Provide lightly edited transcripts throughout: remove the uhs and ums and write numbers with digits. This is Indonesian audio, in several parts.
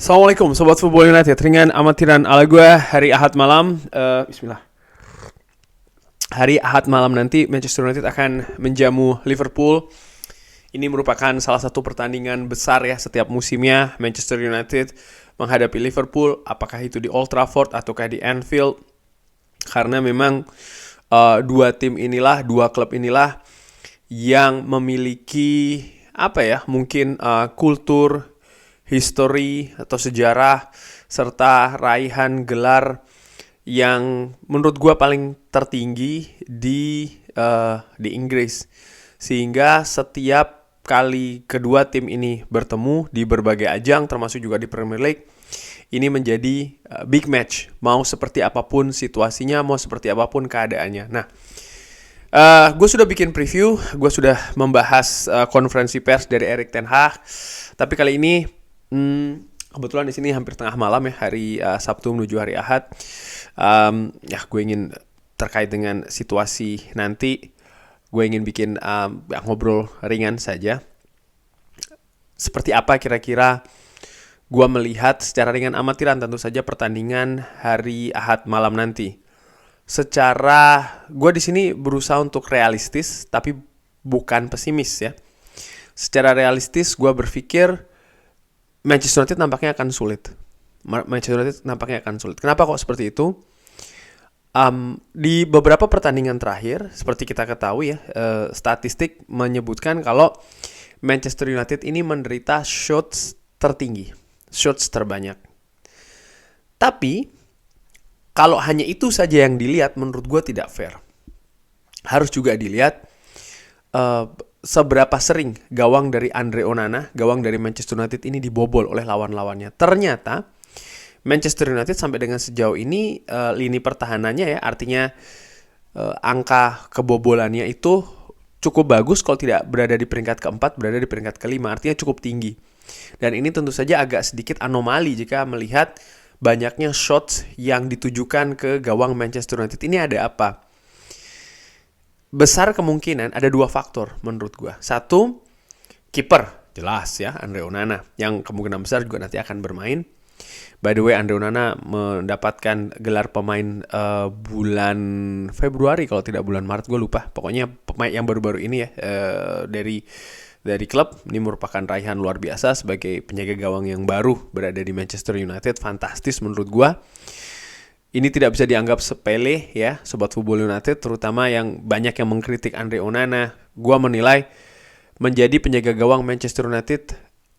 Assalamualaikum Sobat Football United. Ringan amatiran ala gue hari Ahad malam. Bismillah. Hari Ahad malam nanti Manchester United akan menjamu Liverpool. Ini merupakan salah satu pertandingan besar ya setiap musimnya Manchester United menghadapi Liverpool. Apakah itu di Old Trafford ataukah di Anfield. Karena memang dua klub inilah yang memiliki mungkin kultur, history atau sejarah serta raihan gelar yang menurut gue paling tertinggi di Inggris. Sehingga setiap kali kedua tim ini bertemu di berbagai ajang termasuk juga di Premier League, ini menjadi big match. Mau seperti apapun situasinya, mau seperti apapun keadaannya. Nah, gue sudah bikin preview, gue sudah membahas konferensi pers dari Erik ten Hag. Tapi kali ini kebetulan di sini hampir tengah malam ya, hari Sabtu menuju hari Ahad. Gue ingin terkait dengan situasi nanti, gue ingin bikin ngobrol ringan saja. Seperti apa kira-kira gue melihat secara ringan amatiran tentu saja pertandingan hari Ahad malam nanti. Secara gue di sini berusaha untuk realistis, tapi bukan pesimis ya. Secara realistis gue berpikir Manchester United nampaknya akan sulit. Kenapa kok seperti itu? Di beberapa pertandingan terakhir, seperti kita ketahui ya, statistik menyebutkan kalau Manchester United ini menderita shots tertinggi, shots terbanyak. Tapi kalau hanya itu saja yang dilihat, menurut gue tidak fair. Harus juga dilihat seberapa sering gawang dari Andre Onana, gawang dari Manchester United ini dibobol oleh lawan-lawannya. Ternyata Manchester United sampai dengan sejauh ini lini pertahanannya ya, artinya angka kebobolannya itu cukup bagus, kalau tidak berada di peringkat keempat, berada di peringkat kelima, artinya cukup tinggi. Dan ini tentu saja agak sedikit anomali jika melihat banyaknya shots yang ditujukan ke gawang Manchester United. Ini ada apa? Besar kemungkinan ada dua faktor menurut gue. Satu, kiper, jelas ya, Andre Onana, yang kemungkinan besar juga nanti akan bermain. By the way, Andre Onana mendapatkan gelar pemain bulan Februari kalau tidak bulan Maret, gue lupa. Pokoknya pemain yang baru-baru ini ya, dari klub. Ini merupakan raihan luar biasa sebagai penjaga gawang yang baru berada di Manchester United. Fantastis menurut gue. Ini tidak bisa dianggap sepele ya, Sobat Football United, terutama yang banyak yang mengkritik Andre Onana. Gua menilai menjadi penjaga gawang Manchester United,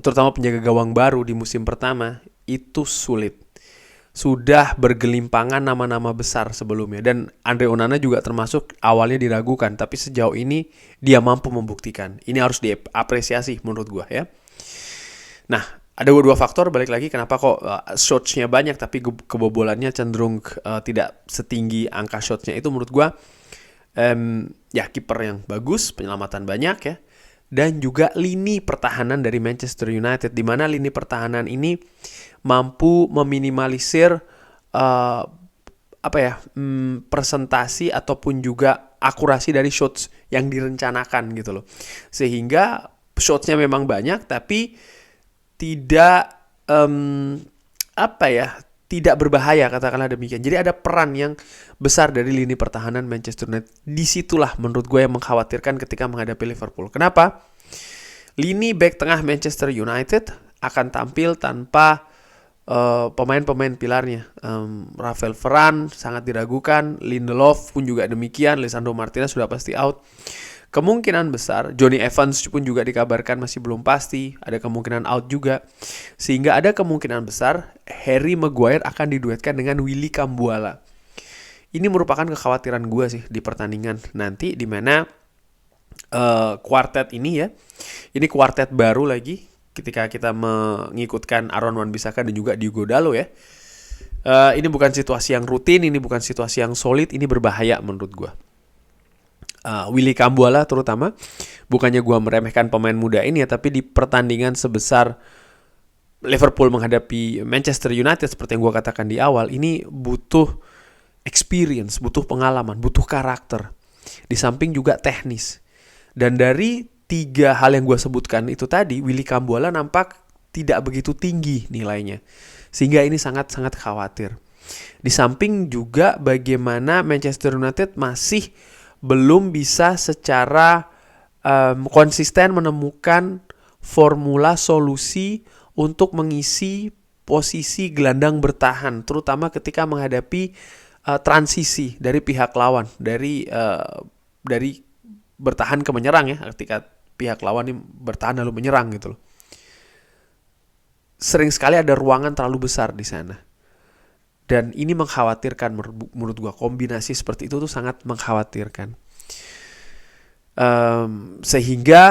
terutama penjaga gawang baru di musim pertama, itu sulit. Sudah bergelimpangan nama-nama besar sebelumnya. Dan Andre Onana juga termasuk awalnya diragukan, tapi sejauh ini dia mampu membuktikan. Ini harus diapresiasi menurut gua ya. Nah, ada dua faktor, balik lagi kenapa kok shots-nya banyak tapi kebobolannya cenderung tidak setinggi angka shots-nya itu menurut gue. Kiper yang bagus, penyelamatan banyak ya. Dan juga lini pertahanan dari Manchester United, di mana lini pertahanan ini mampu meminimalisir presentasi ataupun juga akurasi dari shots yang direncanakan gitu loh. Sehingga shots-nya memang banyak tapi tidak tidak berbahaya, katakanlah demikian. Jadi ada peran yang besar dari lini pertahanan Manchester United. Disitulah menurut gue yang mengkhawatirkan ketika menghadapi Liverpool. Kenapa? Lini back tengah Manchester United akan tampil tanpa pemain-pemain pilarnya. Rafael Varane sangat diragukan, Lindelof pun juga demikian, Lisandro Martinez sudah pasti out. Kemungkinan besar Johnny Evans pun juga dikabarkan masih belum pasti, ada kemungkinan out juga. Sehingga ada kemungkinan besar Harry Maguire akan diduetkan dengan Willy Cambuala. Ini merupakan kekhawatiran gue sih di pertandingan nanti, di mana kuartet ini ya, ini kuartet baru lagi ketika kita mengikutkan Aaron Wan-Bissaka dan juga Diogo Dalot ya. Ini bukan situasi yang rutin, ini bukan situasi yang solid, ini berbahaya menurut gue. Willy Cambuala terutama, bukannya gue meremehkan pemain muda ini ya, tapi di pertandingan sebesar Liverpool menghadapi Manchester United seperti yang gue katakan di awal, ini butuh experience, butuh pengalaman, butuh karakter, di samping juga teknis. Dan dari tiga hal yang gue sebutkan itu tadi, Willy Cambuala nampak tidak begitu tinggi nilainya. Sehingga ini sangat-sangat khawatir. Di samping juga bagaimana Manchester United masih belum bisa secara konsisten menemukan formula solusi untuk mengisi posisi gelandang bertahan, terutama ketika menghadapi transisi dari pihak lawan, dari bertahan ke menyerang ya, ketika pihak lawan ini bertahan lalu menyerang gitu loh. Sering sekali ada ruangan terlalu besar di sana. Dan ini mengkhawatirkan menurut gua. Kombinasi seperti itu tuh sangat mengkhawatirkan. Sehingga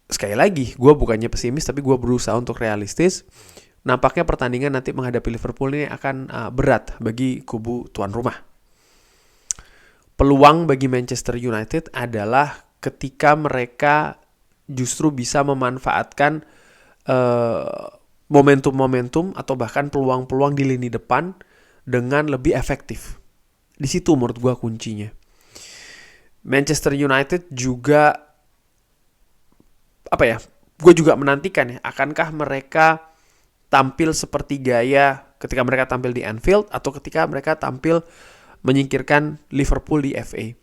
sekali lagi, gue bukannya pesimis tapi gue berusaha untuk realistis. Nampaknya pertandingan nanti menghadapi Liverpool ini akan berat bagi kubu tuan rumah. Peluang bagi Manchester United adalah ketika mereka justru bisa memanfaatkan momentum-momentum atau bahkan peluang-peluang di lini depan dengan lebih efektif. Di situ menurut gue kuncinya. Manchester United juga gue juga menantikan ya, akankah mereka tampil seperti gaya ketika mereka tampil di Anfield atau ketika mereka tampil menyingkirkan Liverpool di FA.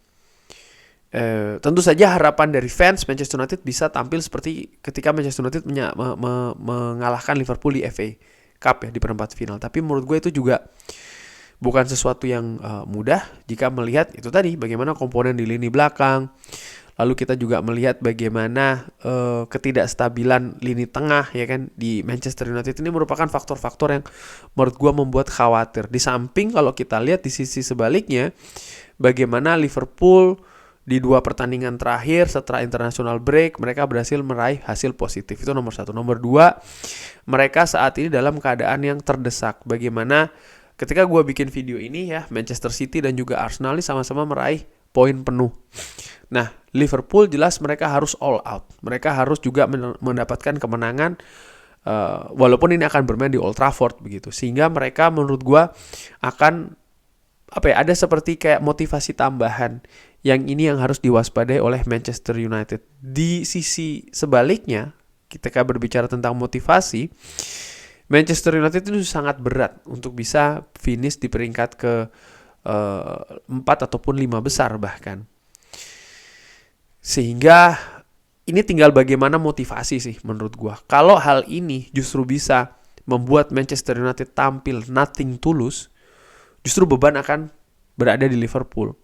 Tentu saja harapan dari fans Manchester United bisa tampil seperti ketika Manchester United mengalahkan Liverpool di FA Cup ya, di perempat final. Tapi menurut gue itu juga bukan sesuatu yang mudah jika melihat itu tadi bagaimana komponen di lini belakang. Lalu kita juga melihat bagaimana ketidakstabilan lini tengah ya kan di Manchester United ini merupakan faktor-faktor yang menurut gue membuat khawatir. Di samping kalau kita lihat di sisi sebaliknya bagaimana Liverpool di 2 pertandingan terakhir setelah international break mereka berhasil meraih hasil positif. Itu nomor 1. Nomor 2, mereka saat ini dalam keadaan yang terdesak. Bagaimana ketika gue bikin video ini ya, Manchester City dan juga Arsenal ini sama-sama meraih poin penuh. Nah, Liverpool jelas mereka harus all out. Mereka harus juga mendapatkan kemenangan walaupun ini akan bermain di Old Trafford begitu. Sehingga mereka menurut gue akan ada seperti kayak motivasi tambahan. Yang ini yang harus diwaspadai oleh Manchester United. Di sisi sebaliknya, ketika berbicara tentang motivasi, Manchester United itu sangat berat untuk bisa finish di peringkat ke 4 ataupun 5 besar bahkan. Sehingga ini tinggal bagaimana motivasi sih menurut gua. Kalau hal ini justru bisa membuat Manchester United tampil nothing tulus, justru beban akan berada di Liverpool.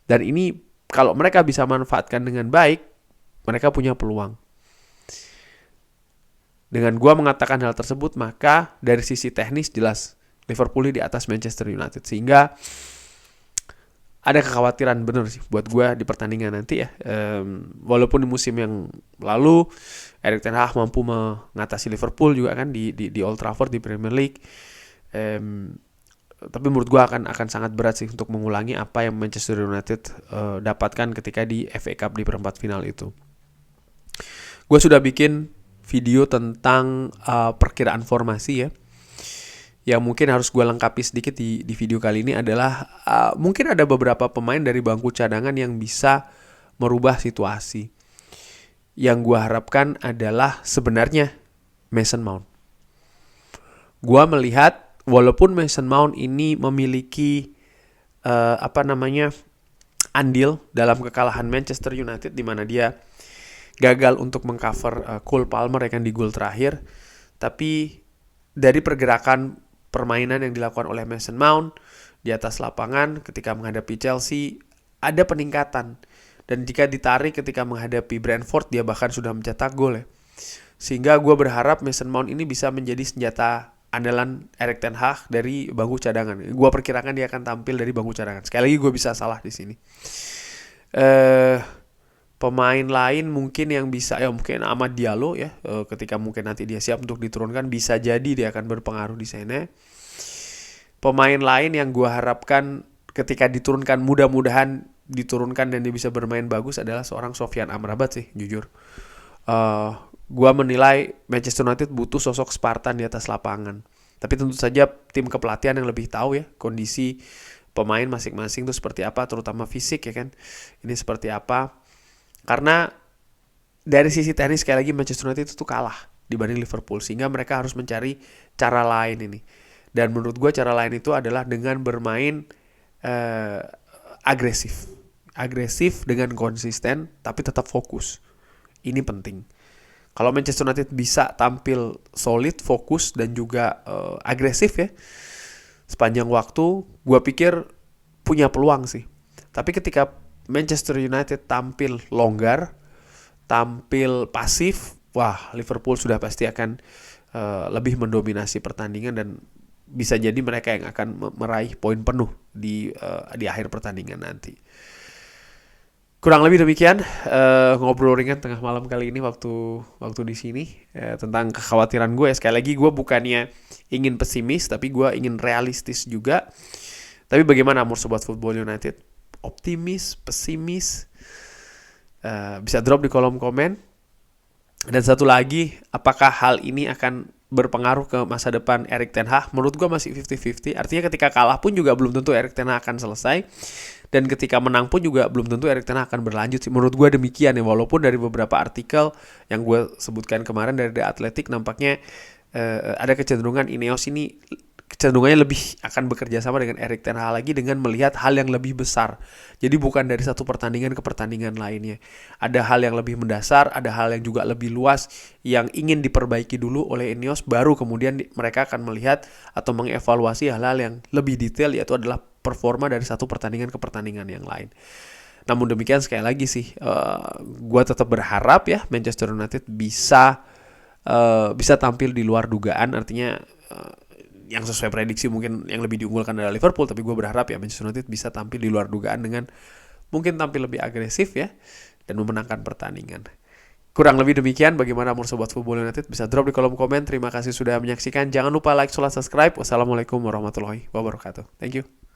Dan ini kalau mereka bisa manfaatkan dengan baik, mereka punya peluang. Dengan gua mengatakan hal tersebut, maka dari sisi teknis jelas Liverpool di atas Manchester United. Sehingga ada kekhawatiran bener sih buat gue di pertandingan nanti ya. Walaupun di musim yang lalu Erik ten Hag mampu mengatasi Liverpool juga kan di Old Trafford di Premier League. Tapi menurut gue akan sangat berat sih untuk mengulangi apa yang Manchester United dapatkan ketika di FA Cup di perempat final itu. Gue sudah bikin video tentang perkiraan formasi ya. Yang mungkin harus gue lengkapi sedikit di video kali ini adalah mungkin ada beberapa pemain dari bangku cadangan yang bisa merubah situasi. Yang gue harapkan adalah sebenarnya Mason Mount. Gue melihat walaupun Mason Mount ini memiliki andil dalam kekalahan Manchester United di mana dia gagal untuk mengcover Cole Palmer ya kan di gol terakhir, tapi dari pergerakan permainan yang dilakukan oleh Mason Mount di atas lapangan ketika menghadapi Chelsea ada peningkatan. Dan jika ditarik ketika menghadapi Brentford dia bahkan sudah mencetak gol ya. Sehingga gue berharap Mason Mount ini bisa menjadi senjata andalan Erik ten Hag dari bangku cadangan. Gue perkirakan dia akan tampil dari bangku cadangan. Sekali lagi gue bisa salah di sini. Pemain lain mungkin yang bisa mungkin Amad Diallo ya, ketika mungkin nanti dia siap untuk diturunkan bisa jadi dia akan berpengaruh di sana. Pemain lain yang gue harapkan ketika diturunkan mudah-mudahan diturunkan dan dia bisa bermain bagus adalah seorang Sofyan Amrabat sih jujur. Gue menilai Manchester United butuh sosok Spartan di atas lapangan. Tapi tentu saja tim kepelatihan yang lebih tahu ya kondisi pemain masing-masing itu seperti apa, terutama fisik ya kan. Ini seperti apa. Karena dari sisi teknis sekali lagi Manchester United itu kalah dibanding Liverpool, sehingga mereka harus mencari cara lain ini. Dan menurut gue cara lain itu adalah dengan bermain agresif dengan konsisten tapi tetap fokus. Ini penting. Kalau Manchester United bisa tampil solid, fokus dan juga agresif ya sepanjang waktu, gue pikir punya peluang sih. Tapi ketika Manchester United tampil longgar, tampil pasif, wah Liverpool sudah pasti akan lebih mendominasi pertandingan dan bisa jadi mereka yang akan meraih poin penuh di akhir pertandingan nanti. Kurang lebih demikian ngobrol ringan tengah malam kali ini waktu di sini tentang kekhawatiran gue. Sekali lagi gue bukannya ingin pesimis, tapi gue ingin realistis juga. Tapi bagaimana Sobat Football United? Optimis, pesimis? Bisa drop di kolom komen. Dan satu lagi, apakah hal ini akan berpengaruh ke masa depan Erik ten Hag? Menurut gue masih 50-50. Artinya ketika kalah pun juga belum tentu Erik ten Hag akan selesai. Dan ketika menang pun juga belum tentu Erik ten Hag akan berlanjut. Menurut gue demikian ya. Walaupun dari beberapa artikel yang gue sebutkan kemarin dari The Athletic, nampaknya ada kecenderungan Ineos ini kecenderungannya lebih akan bekerja sama dengan Erik ten Hag lagi dengan melihat hal yang lebih besar. Jadi bukan dari satu pertandingan ke pertandingan lainnya. Ada hal yang lebih mendasar, ada hal yang juga lebih luas yang ingin diperbaiki dulu oleh Ineos, baru kemudian mereka akan melihat atau mengevaluasi hal-hal yang lebih detail, yaitu adalah performa dari satu pertandingan ke pertandingan yang lain. Namun demikian sekali lagi sih, gue tetap berharap ya Manchester United bisa tampil di luar dugaan. Artinya yang sesuai prediksi mungkin yang lebih diunggulkan adalah Liverpool, tapi gue berharap ya Manchester United bisa tampil di luar dugaan dengan mungkin tampil lebih agresif ya dan memenangkan pertandingan. Kurang lebih demikian. Bagaimana Sobat Football United? Bisa drop di kolom komen. Terima kasih sudah menyaksikan. Jangan lupa like, subscribe. Wassalamualaikum warahmatullahi wabarakatuh. Thank you.